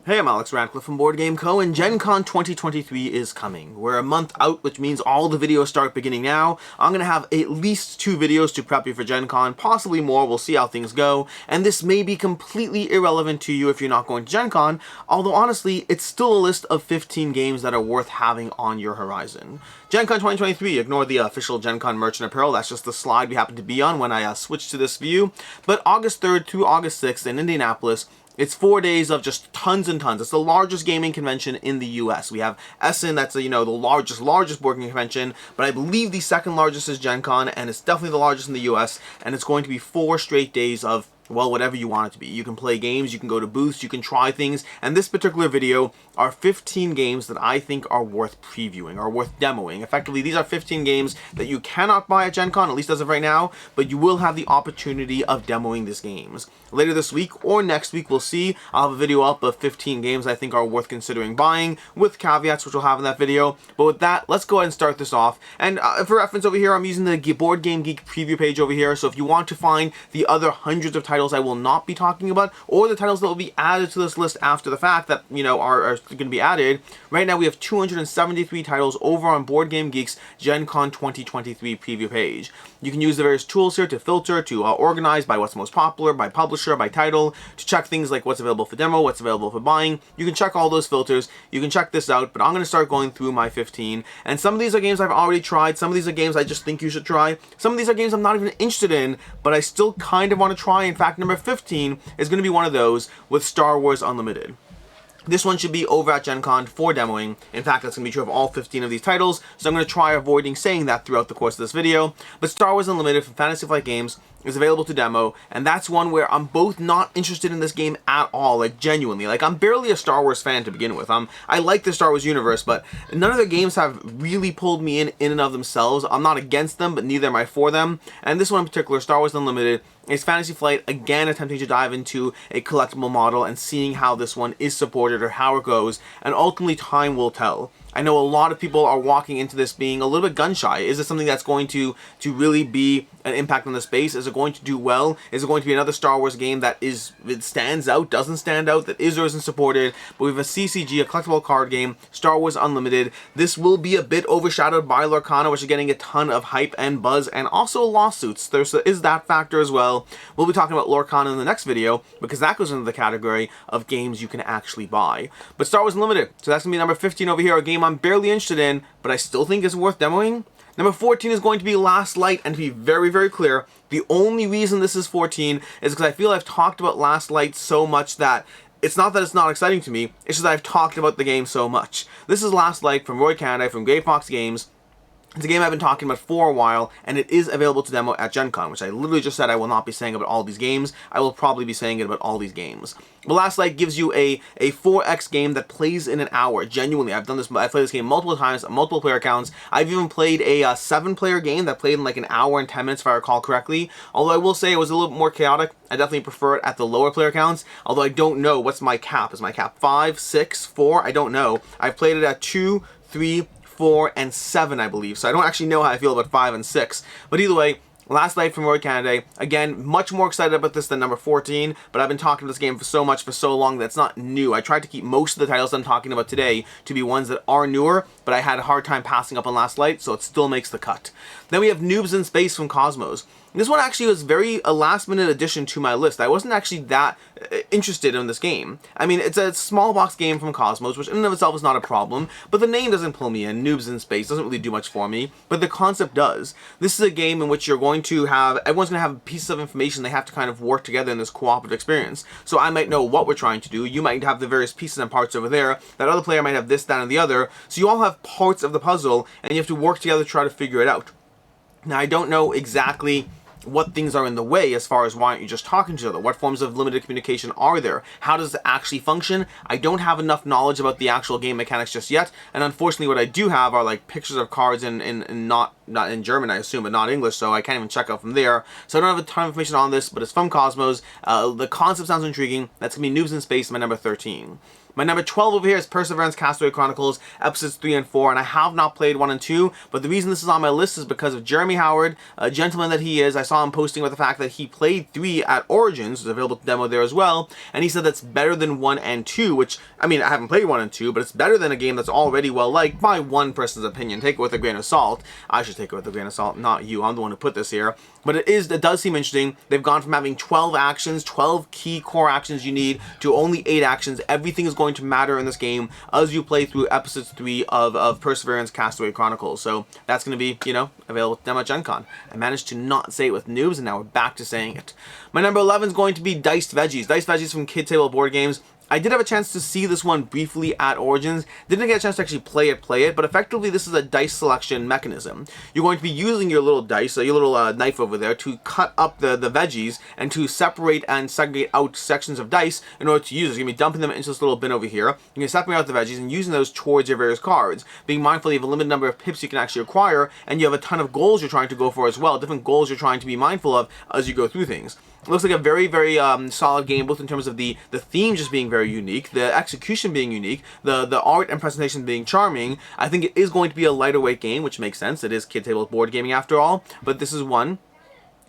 Hey, I'm Alex Radcliffe from Board Game Co. and Gencon 2023 is coming. We're a month out, which means all the videos start beginning now. I'm going to have at least 2 videos to prep you for Gencon, possibly more, we'll see how things go. And this may be completely irrelevant to you if you're not going to Gencon, although honestly, it's still a list of 15 games that are worth having on your horizon. Gencon 2023, ignore the official Gencon merch and apparel, that's just the slide we happen to be on when I switched to this view. But August 3rd through August 6th in Indianapolis, it's 4 days of just tons and tons. It's the largest gaming convention in the US. We have Essen, that's the largest board game convention, but I believe the second largest is Gen Con, and it's definitely the largest in the US, and it's going to be 4 straight days of, well, whatever you want it to be. You can play games, you can go to booths, you can try things, and this particular video are 15 games that I think are worth previewing, or worth demoing. Effectively, these are 15 games that you cannot buy at Gen Con, at least as of right now, but you will have the opportunity of demoing these games. Later this week, or next week, we'll see. I'll have a video up of 15 games I think are worth considering buying, with caveats which we'll have in that video. But with that, let's go ahead and start this off. And for reference over here, I'm using the Board Game Geek preview page over here, so if you want to find the other hundreds of titles I will not be talking about, or the titles that will be added to this list after the fact that, are going to be added. Right now we have 273 titles over on Board Game Geek's Gen Con 2023 preview page. You can use the various tools here to filter, to organize by what's most popular, by publisher, by title, to check things like what's available for demo, what's available for buying. You can check all those filters. You can check this out, but I'm going to start going through my 15. And some of these are games I've already tried. Some of these are games I just think you should try. Some of these are games I'm not even interested in, but I still kind of want to try. In fact, number 15 is going to be one of those with Star Wars Unlimited. This one should be over at Gen Con for demoing. In fact, that's going to be true of all 15 of these titles, so I'm going to try avoiding saying that throughout the course of this video. But Star Wars Unlimited from Fantasy Flight Games is available to demo, and that's one where I'm both not interested in this game at all, like genuinely. Like, I'm barely a Star Wars fan to begin with. I like the Star Wars universe, but none of their games have really pulled me in and of themselves. I'm not against them, but neither am I for them. And this one in particular, Star Wars Unlimited, is Fantasy Flight, again attempting to dive into a collectible model and seeing how this one is supported or how it goes, and ultimately time will tell. I know a lot of people are walking into this being a little bit gun-shy. Is it something that's going to really be an impact on the space? Is it going to do well? Is it going to be another Star Wars game that it stands out, doesn't stand out, that is or isn't supported? But we have a CCG, a collectible card game, Star Wars Unlimited. This will be a bit overshadowed by Lorcana, which is getting a ton of hype and buzz, and also lawsuits. There is that factor as well. We'll be talking about Lorcana in the next video, because that goes into the category of games you can actually buy. But Star Wars Unlimited, so that's going to be number 15 over here, a game I'm barely interested in, but I still think it's worth demoing. Number 14 is going to be Last Light, and to be very, very clear, the only reason this is 14 is because I feel I've talked about Last Light so much that it's not that it's not exciting to me, it's just that I've talked about the game so much. This is Last Light from Roy Canada, from Grey Fox Games. It's a game I've been talking about for a while, and it is available to demo at Gen Con, which I literally just said I will not be saying about all these games. I will probably be saying it about all these games. But Last Light gives you a 4X game that plays in an hour. Genuinely, I've played this game multiple times, multiple player counts. I've even played a 7-player game that played in like an hour and 10 minutes, if I recall correctly. Although I will say it was a little bit more chaotic. I definitely prefer it at the lower player counts. Although I don't know what's my cap. Is my cap 5, 6, 4? I don't know. I've played it at 2, 3, 4, and 7, I believe. So I don't actually know how I feel about 5 and 6. But either way, Last Light from Roy Canada. Again, much more excited about this than number 14, but I've been talking about this game for so long that it's not new. I tried to keep most of the titles I'm talking about today to be ones that are newer, but I had a hard time passing up on Last Light, so it still makes the cut. Then we have Noobs in Space from Cosmos. This one actually was a last-minute addition to my list. I wasn't actually that interested in this game. I mean, it's a small box game from Cosmos, which in and of itself is not a problem, but the name doesn't pull me in. Noobs in Space doesn't really do much for me, but the concept does. This is a game in which everyone's going to have pieces of information they have to kind of work together in this cooperative experience. So I might know what we're trying to do, you might have the various pieces and parts over there, that other player might have this, that, and the other, so you all have parts of the puzzle, and you have to work together to try to figure it out. Now, I don't know exactly what things are in the way as far as why aren't you just talking to each other? What forms of limited communication are there? How does it actually function? I don't have enough knowledge about the actual game mechanics just yet, and unfortunately what I do have are like pictures of cards and not not in German, I assume, but not English, so I can't even check out from there. So I don't have a ton of information on this, but it's from Cosmos. The concept sounds intriguing. That's going to be Noobs in Space, my number 13. My number 12 over here is Perseverance Castaway Chronicles, episodes 3 and 4, and I have not played 1 and 2, but the reason this is on my list is because of Jeremy Howard, a gentleman that he is. I saw him posting about the fact that he played 3 at Origins, it's available to demo there as well, and he said that's better than 1 and 2, which, I mean, I haven't played 1 and 2, but it's better than a game that's already well-liked by one person's opinion. Take it with a grain of salt. I should take it with a grain of salt, not you. I'm the one who put this here. But it does seem interesting. They've gone from having 12 actions, 12 key core actions you need, to only 8 actions. Everything is going to matter in this game as you play through episodes 3 of Perseverance Castaway Chronicles. So that's going to be, you know, available to demo at Gencon. I managed to not say it with Noobs, and now we're back to saying it. My number 11 is going to be Diced Veggies. Diced Veggies from Kid Table Board Games. I did have a chance to see this one briefly at Origins. Didn't get a chance to actually play it, but effectively this is a dice selection mechanism. You're going to be using your little dice, your little knife over there, to cut up the veggies and to separate and segregate out sections of dice in order to use it. You're going to be dumping them into this little bin over here. You're going to separate out the veggies and using those towards your various cards. Being mindful you have a limited number of pips you can actually acquire, and you have a ton of goals you're trying to go for as well. Different goals you're trying to be mindful of as you go through things. It looks like a very, very solid game, both in terms of the theme just being very unique, the execution being unique, the art and presentation being charming. I think it is going to be a lighter weight game, which makes sense. It is Kid Table board gaming after all, but this is one.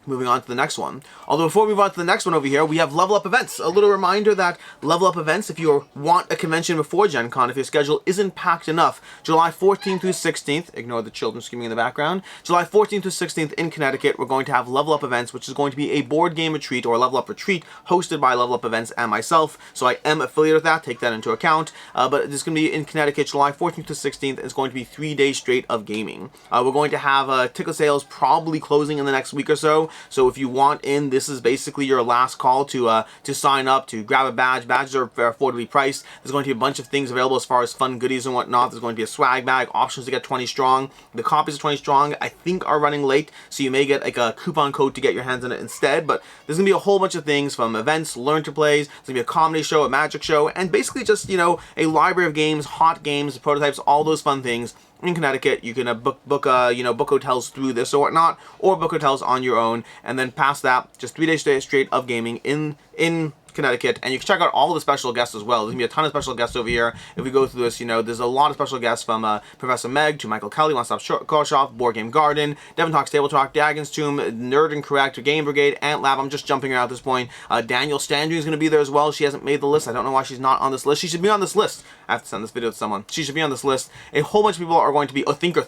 Moving on to the next one. Although before we move on to the next one over here, we have Level Up events. A little reminder that Level Up events, if you want a convention before Gen Con, if your schedule isn't packed enough, July 14th through 16th, ignore the children screaming in the background, July 14th through 16th in Connecticut, we're going to have Level Up events, which is going to be a board game retreat or a Level Up retreat hosted by Level Up Events and myself. So I am affiliated with that, take that into account. But it's going to be in Connecticut, July 14th to 16th. It's going to be 3 days straight of gaming. We're going to have ticket sales probably closing in the next week or so. So if you want in, this is basically your last call to sign up, to grab a badge. Badges are affordably priced. There's going to be a bunch of things available as far as fun goodies and whatnot. There's going to be a swag bag, options to get 20 strong. The copies of 20 strong, I think, are running late, so you may get like a coupon code to get your hands on it instead. But there's going to be a whole bunch of things, from events, learn to plays. There's going to be a comedy show, a magic show, and basically just, you know, a library of games, hot games, prototypes, all those fun things. In Connecticut, you can book hotels through this or whatnot, or book hotels on your own, and then past that, just 3 days straight of gaming in Connecticut, and you can check out all the special guests as well. There's gonna be a ton of special guests over here. If we go through this, you know, there's a lot of special guests, from Professor Meg to Michael Kelly, One Stop Car Shop, Board Game Garden, Devin Talks Table Talk, Dagon's Tomb, Nerd and Correct, Game Brigade, Ant Lab. I'm just jumping around at this point. Daniel Standry is gonna be there as well. She hasn't made the list. I don't know why she's not on this list. She should be on this list. I have to send this video to someone. She should be on this list. A whole bunch of people are going to be. Thinker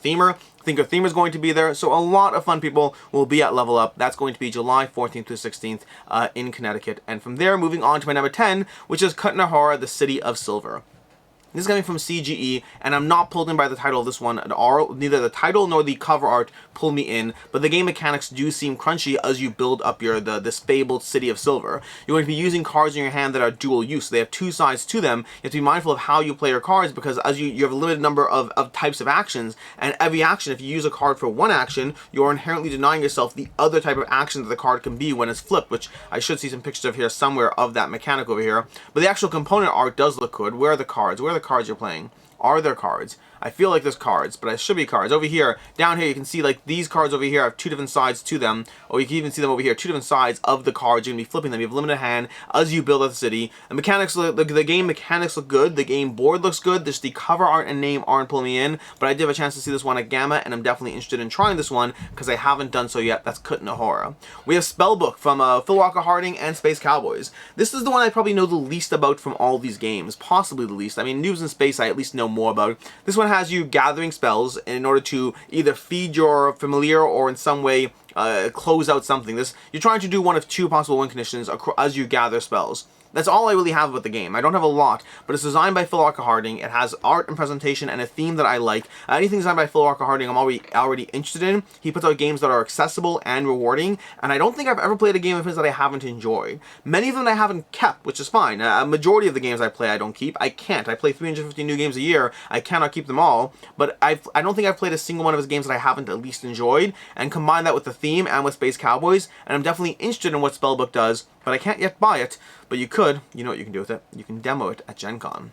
Themer is going to be there, so a lot of fun people will be at Level Up. That's going to be July 14th to 16th in Connecticut. And from there, moving on to my number 10, which is Kutná, Hora, the City of Silver. This is coming from CGE, and I'm not pulled in by the title of this one at all. Neither the title nor the cover art pull me in, but the game mechanics do seem crunchy as you build up this fabled City of Silver. You're going to be using cards in your hand that are dual use. They have 2 sides to them. You have to be mindful of how you play your cards, because as you have a limited number of types of actions, and every action, if you use a card for one action, you're inherently denying yourself the other type of action that the card can be when it's flipped, which I should see some pictures of here somewhere of that mechanic over here. But the actual component art does look good. Where are the cards? Where are the cards you're playing? Are there cards? I feel like there's cards, but it should be cards. Over here, down here, you can see like these cards over here have 2 different sides to them, or you can even see them over here, 2 different sides of the cards. You're going to be flipping them. You have a limited hand as you build up the city. The mechanics, the game mechanics look good. The game board looks good. Just the cover art and name aren't pulling me in, but I did have a chance to see this one at Gamma, and I'm definitely interested in trying this one because I haven't done so yet. That's Kutná, Hora. We have SpellBook from Phil Walker Harding and Space Cowboys. This is the one I probably know the least about from all these games, possibly the least. I mean, Noobs in Space I at least know more about. This one has you gathering spells in order to either feed your familiar or in some way close out something. You're trying to do one of 2 possible win conditions as you gather spells. That's all I really have about the game. I don't have a lot, but it's designed by Phil Walker Harding. It has art and presentation and a theme that I like. Anything designed by Phil Walker Harding I'm already interested in. He puts out games that are accessible and rewarding, and I don't think I've ever played a game of his that I haven't enjoyed. Many of them I haven't kept, which is fine. A majority of the games I play I don't keep. I can't. I play 350 new games a year. I cannot keep them all, but I don't think I've played a single one of his games that I haven't at least enjoyed, and combine that with the theme and with Space Cowboys, and I'm definitely interested in what SpellBook does, but I can't yet buy it. But you could. You know what you can do with it. You can demo it at Gen Con.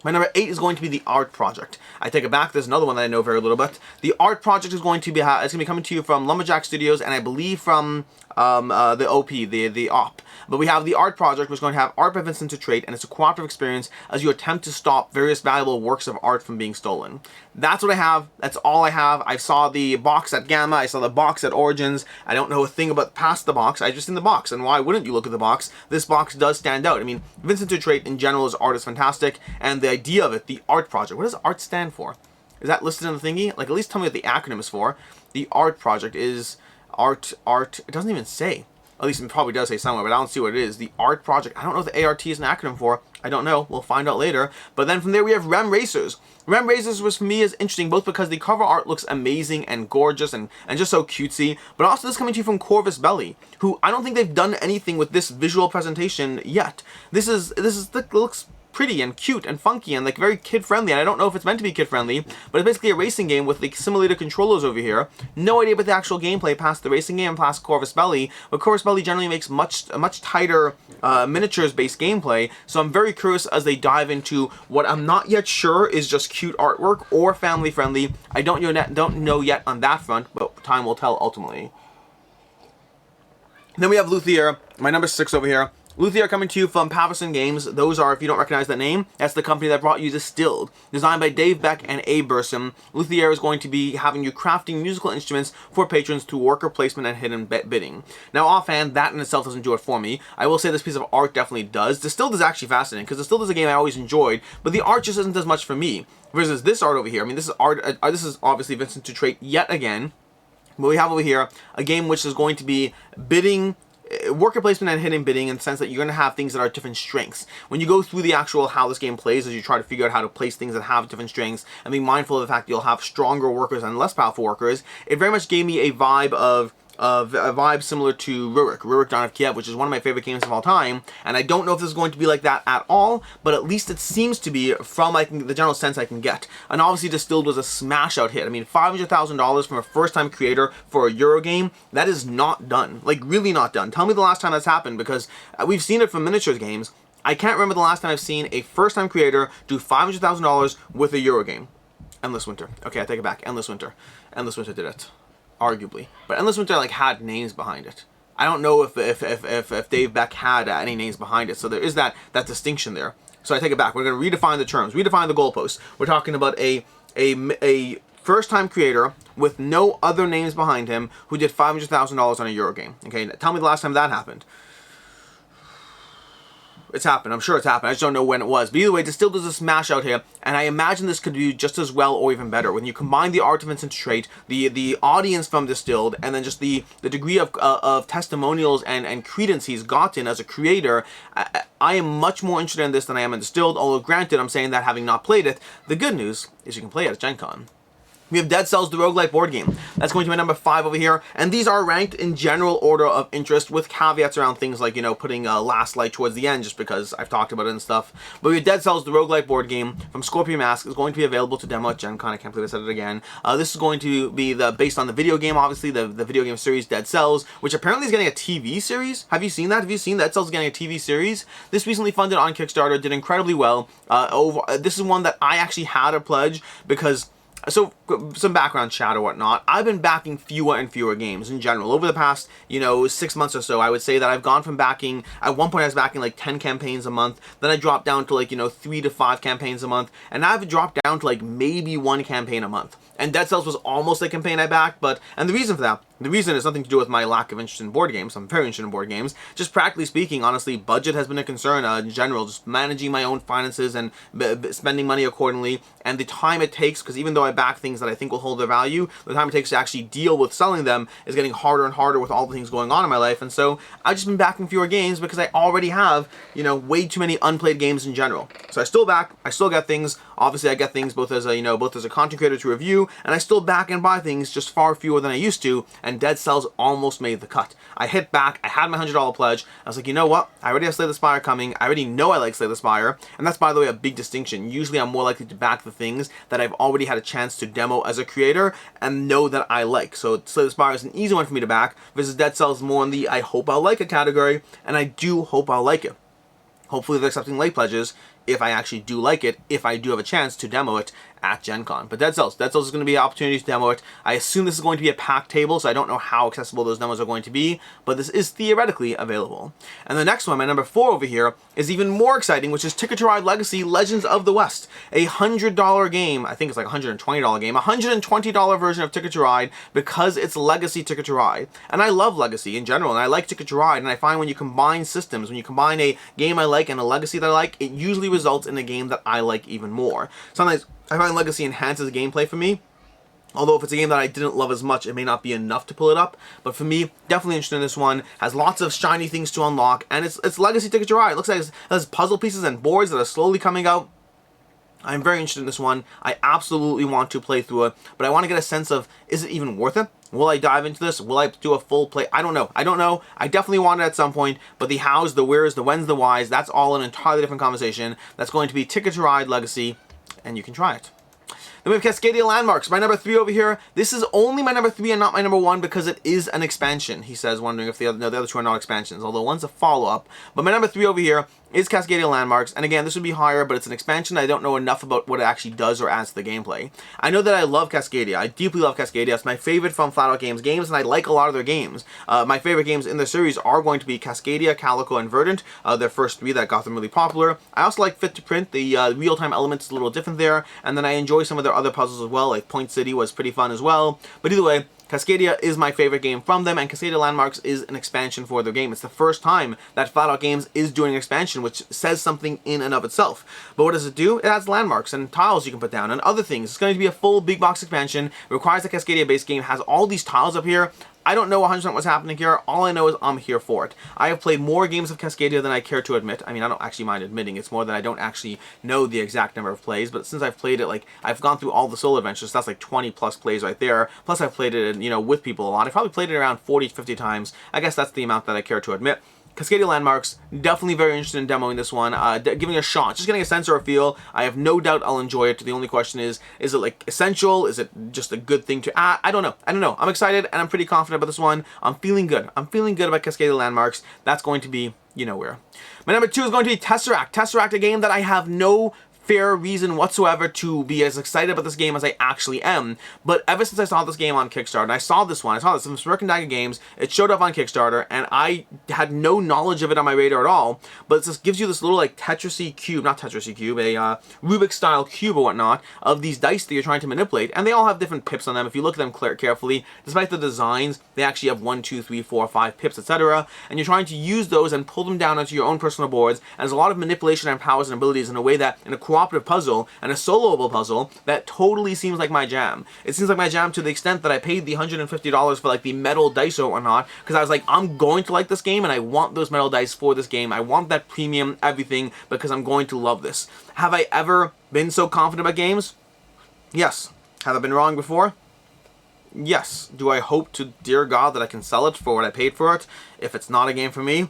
My number 8 is going to be the A.R.T project. I take it back. There's another one that I know very little about. The A.R.T project is going to be coming to you from Lumberjack Studios, and I believe from the OP, the OP. But we have the A.R.T project, which is going to have art by Vincent to trade, and it's a cooperative experience as you attempt to stop various valuable works of art from being stolen. That's what I have. That's all I have. I saw the box at Gamma. I saw the box at Origins. I don't know a thing about past the box. I just seen the box, and why wouldn't you look at the box? This box does stand out. I mean, Vincent to trade in general, his art is fantastic, and the idea of it, the A.R.T project. What does A.R.T stand for? Is that listed in the thingy? Like, at least tell me what the acronym is for. The A.R.T project is art. It doesn't even say. At least it probably does say somewhere, but I don't see what it is. The A.R.T project. I don't know what the A.R.T is an acronym for. I don't know. We'll find out later. But then from there we have REM Racers. REM Racers was for me is interesting both because the cover art looks amazing and gorgeous and just so cutesy, but also this is coming to you from Corvus Belly, who I don't think they've done anything with this visual presentation yet. This looks pretty and cute and funky and like very kid-friendly, and I don't know if it's meant to be kid-friendly, but it's basically a racing game with like simulated controllers over here. No idea about the actual gameplay past the racing game, past Corvus Belly, but Corvus Belly generally makes a much tighter miniatures-based gameplay, so I'm very curious as they dive into what I'm not yet sure is just cute artwork or family-friendly. I don't know yet on that front, but time will tell ultimately. Then we have Luthier, my number 6 over here. Luthier coming to you from Patterson Games. Those are, if you don't recognize that name, that's the company that brought you Distilled. Designed by Dave Beck and Abe Burson, Luthier is going to be having you crafting musical instruments for patrons through worker placement and hidden bidding. Now, offhand, that in itself doesn't do it for me. I will say this piece of art definitely does. Distilled is actually fascinating, because Distilled is a game I always enjoyed, but the art just isn't as much for me. Versus this art over here, I mean, this is art. This is obviously Vincent to trade yet again. But we have over here a game which is going to be bidding, worker placement and hidden bidding, in the sense that you're going to have things that are different strengths. When you go through the actual how this game plays, as you try to figure out how to place things that have different strengths and be mindful of the fact that you'll have stronger workers and less powerful workers, it very much gave me a vibe of a vibe similar to Rurik Dawn of Kiev, which is one of my favorite games of all time, and I don't know if this is going to be like that at all, but at least it seems to be from the general sense I can get. And obviously Distilled was a smash out hit. I mean, $500,000 from a first-time creator for a Euro game, that is not done. Like, really not done. Tell me the last time that's happened, because we've seen it from miniatures games. I can't remember the last time I've seen a first-time creator do $500,000 with a Euro game. Endless Winter. Okay, I take it back. Endless Winter. Endless Winter did it. Arguably, but Endless Winter like had names behind it. I don't know if Dave Beck had any names behind it, so there is that distinction there. So I take it back. We're going to redefine the terms, redefine the goalposts. We're talking about a first-time creator with no other names behind him who did $500,000 on a Euro game. Okay, tell me the last time that happened. It's happened. I'm sure it's happened. I just don't know when it was. But either way, Distilled does a smash out here, and I imagine this could do just as well or even better. When you combine the art of Vincent trait, the audience from Distilled, and then just the degree of testimonials and credence he's gotten as a creator, I am much more interested in this than I am in Distilled, although granted, I'm saying that having not played it. The good news is you can play it at Gencon. We have Dead Cells, the Rogue-Lite board game. That's going to be my number 5 over here. And these are ranked in general order of interest with caveats around things like, you know, putting Last Light towards the end just because I've talked about it and stuff. But we have Dead Cells, the Rogue-Lite board game from Scorpion Mask is going to be available to demo at Gen Con. I can't believe I said it again. This is going to be based on the video game, obviously, the video game series Dead Cells, which apparently is getting a TV series. Have you seen that? Have you seen Dead Cells getting a TV series? This recently funded on Kickstarter, did incredibly well. This is one that I actually had a pledge because... So, some background chat or whatnot. I've been backing fewer and fewer games in general. Over the past, 6 months or so, I would say that I've gone from backing, at one point I was backing like 10 campaigns a month, then I dropped down to like, 3 to 5 campaigns a month, and now I've dropped down to like maybe 1 campaign a month. And Dead Cells was almost a campaign I backed, and the reason for that, the reason has nothing to do with my lack of interest in board games. I'm very interested in board games. Just practically speaking, honestly, budget has been a concern in general, just managing my own finances and spending money accordingly, and the time it takes, because even though I back things that I think will hold their value, the time it takes to actually deal with selling them is getting harder and harder with all the things going on in my life, and so I've just been backing fewer games because I already have, way too many unplayed games in general. So I still back, I still get things, obviously I get things both as a content creator to review, and I still back and buy things, just far fewer than I used to, and Dead Cells almost made the cut. I hit back, I had my $100 pledge, I was like, you know what, I already have Slay the Spire coming, I already know I like Slay the Spire, and that's, by the way, a big distinction. Usually I'm more likely to back the things that I've already had a chance to demo as a creator, and know that I like. So Slay the Spire is an easy one for me to back, versus Dead Cells more in the I hope I'll like it category, and I do hope I'll like it. Hopefully they're accepting late pledges. if I actually do like it, if I do have a chance to demo it at Gen Con. But Dead Cells is going to be an opportunity to demo it. I assume this is going to be a packed table, so I don't know how accessible those demos are going to be, but this is theoretically available. And the next one, my number 4 over here, is even more exciting, which is Ticket to Ride Legacy Legends of the West. A $100 game, I think it's like a $120 game, a $120 version of Ticket to Ride because it's Legacy Ticket to Ride. And I love Legacy in general, and I like Ticket to Ride, and I find when you combine systems, when you combine a game I like and a Legacy that I like, it usually results in a game that I like even more. Sometimes I find Legacy enhances gameplay for me, although if it's a game that I didn't love as much, it may not be enough to pull it up. But for me, definitely interested in this one. Has lots of shiny things to unlock, and it's Legacy Ticket to Ride. It looks like it has puzzle pieces and boards that are slowly coming out. I'm very interested in this one. I absolutely want to play through it, but I want to get a sense of, is it even worth it? Will I dive into this? Will I do a full play? I don't know. I definitely want it at some point, but the hows, the wheres, the whens, the whys, that's all an entirely different conversation. That's going to be Ticket to Ride Legacy, and you can try it. Then we have Cascadia Landmarks, my number 3 over here. This is only my number 3 and not my number 1 because it is an expansion, he says, wondering if the other 2 are not expansions, although one's a follow-up. But my number 3 over here is Cascadia Landmarks, and again, this would be higher, but it's an expansion. I don't know enough about what it actually does or adds to the gameplay. I know that I love Cascadia. I deeply love Cascadia. It's my favorite from Flat Out Games games, and I like a lot of their games. My favorite games in the series are going to be Cascadia, Calico, and Verdant, their first 3 that got them really popular. I also like Fit to Print. The real-time element is a little different there, and then I enjoy some of their other puzzles as well, like Point City was pretty fun as well. But either way, Cascadia is my favorite game from them, and Cascadia Landmarks is an expansion for their game. It's the first time that Flat Out Games is doing an expansion, which says something in and of itself. But what does it do? It adds landmarks and tiles you can put down and other things. It's going to be a full big box expansion. It requires a Cascadia-based game. It has all these tiles up here. I don't know 100% what's happening here. All I know is I'm here for it. I have played more games of Cascadia than I care to admit. I mean, I don't actually mind admitting. It's more that I don't actually know the exact number of plays. But since I've played it, like, I've gone through all the solo adventures. That's like 20 plus plays right there. Plus I've played it, you know, with people a lot. I've probably played it around 40 to 50 times. I guess that's the amount that I care to admit. Cascadia Landmarks, definitely very interested in demoing this one, giving it a shot, just getting a sense or a feel. I have no doubt I'll enjoy it. The only question is it like essential? Is it just a good thing to add? I don't know. I'm excited and I'm pretty confident about this one. I'm feeling good. I'm feeling good about Cascadia Landmarks. That's going to be, you know where. My number 2 is going to be Tesseract. Tesseract, a game that I have no fair reason whatsoever to be as excited about this game as I actually am. But ever since I saw this game on Kickstarter, and I saw this from Smirk Dagger Games, it showed up on Kickstarter, and I had no knowledge of it on my radar at all, but it just gives you this little like Tetris-y cube, not Tetris-y cube, a Rubik-style cube or whatnot, of these dice that you're trying to manipulate, and they all have different pips on them. If you look at them carefully, despite the designs, they actually have 1, 2, 3, 4, 5 pips, etc., and you're trying to use those and pull them down onto your own personal boards, and there's a lot of manipulation and powers and abilities in a way that, in a cooperative puzzle and a soloable puzzle, that totally seems like my jam. It seems like my jam to the extent that I paid the $150 for like the metal dice or whatnot, because I was like, I'm going to like this game and I want those metal dice for this game. I want that premium everything because I'm going to love this. Have I ever been so confident about games? Yes. Have I been wrong before? Yes. Do I hope to dear God that I can sell it for what I paid for it if it's not a game for me?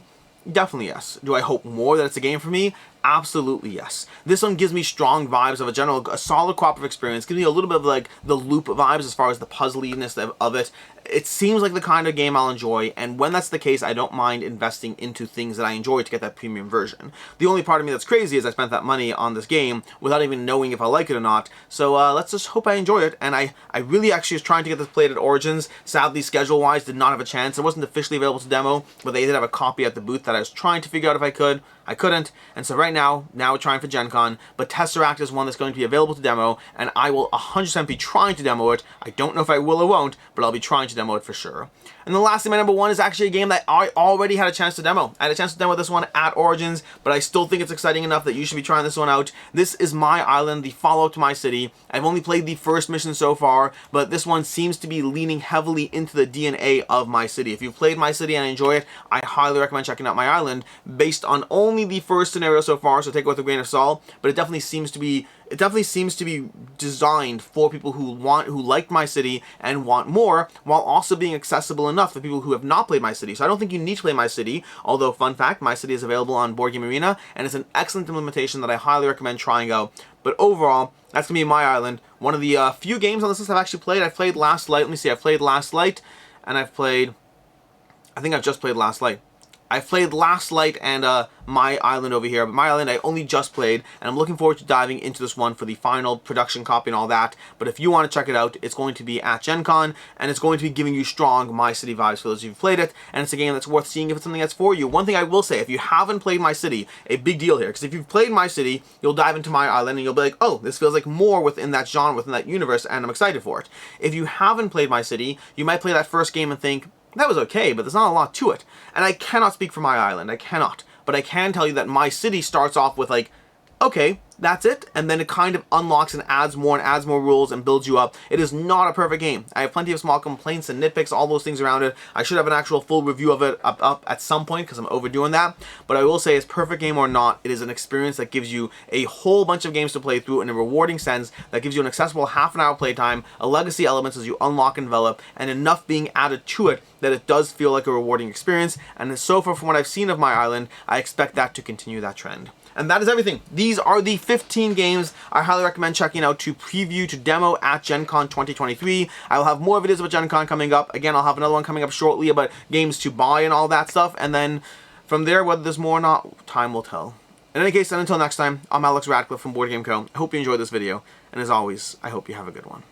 Definitely yes. Do I hope more that it's a game for me? Absolutely yes. This one gives me strong vibes of a solid cooperative experience. Gives me a little bit of like the loop vibes as far as the puzzliness of it. It seems like the kind of game I'll enjoy, and when that's the case, I don't mind investing into things that I enjoy to get that premium version. The only part of me that's crazy is I spent that money on this game without even knowing if I like it or not, so let's just hope I enjoy it, and I really actually was trying to get this played at Origins. Sadly, schedule-wise, did not have a chance. It wasn't officially available to demo, but they did have a copy at the booth that I was trying to figure out if I could. I couldn't, and so right now we're trying for Gen Con, but Tesseract is one that's going to be available to demo, and I will 100% be trying to demo it. I don't know if I will or won't, but I'll be trying to demo it for sure. And then lastly, my number 1 is actually a game that I already had a chance to demo. I had a chance to demo this one at Origins, but I still think it's exciting enough that you should be trying this one out. This is My Island, the follow-up to My City. I've only played the first mission so far, but this one seems to be leaning heavily into the DNA of My City. If you've played My City and enjoy it, I highly recommend checking out My Island, based on only the first scenario so far, so take it with a grain of salt, but it definitely seems to be designed for people who liked My City and want more, while also being accessible enough for people who have not played My City. So I don't think you need to play My City, although fun fact, My City is available on Board Game Arena, and it's an excellent implementation that I highly recommend trying out. But overall, that's going to be My Island. One of the few games on this list I've actually played. I've played Last Light. Let me see. I've played Last Light, and I think I've just played Last Light. I've played Last Light and My Island over here, but My Island I only just played, and I'm looking forward to diving into this one for the final production copy and all that. But if you want to check it out, it's going to be at Gencon, and it's going to be giving you strong My City vibes for those of you who've played it, and it's a game that's worth seeing if it's something that's for you. One thing I will say, if you haven't played My City, a big deal here, because if you've played My City, you'll dive into My Island and you'll be like, oh, this feels like more within that genre, within that universe, and I'm excited for it. If you haven't played My City, you might play that first game and think, that was okay, but there's not a lot to it. And I cannot speak for My Island, I cannot. But I can tell you that My City starts off with like, okay, that's it, and then it kind of unlocks and adds more rules and builds you up. It is not a perfect game. I have plenty of small complaints and nitpicks, all those things around it. I should have an actual full review of it up at some point because I'm overdoing that. But I will say, it's perfect game or not, it is an experience that gives you a whole bunch of games to play through in a rewarding sense, that gives you an accessible half-an-hour playtime, a legacy elements as you unlock and develop, and enough being added to it that it does feel like a rewarding experience. And so far from what I've seen of My Island, I expect that to continue that trend. And that is everything. These are the 15 games I highly recommend checking out to preview, to demo at Gencon 2023. I will have more videos about Gencon coming up. Again, I'll have another one coming up shortly about games to buy and all that stuff. And then from there, whether there's more or not, time will tell. In any case, and until next time, I'm Alex Radcliffe from Board Game Co. I hope you enjoyed this video. And as always, I hope you have a good one.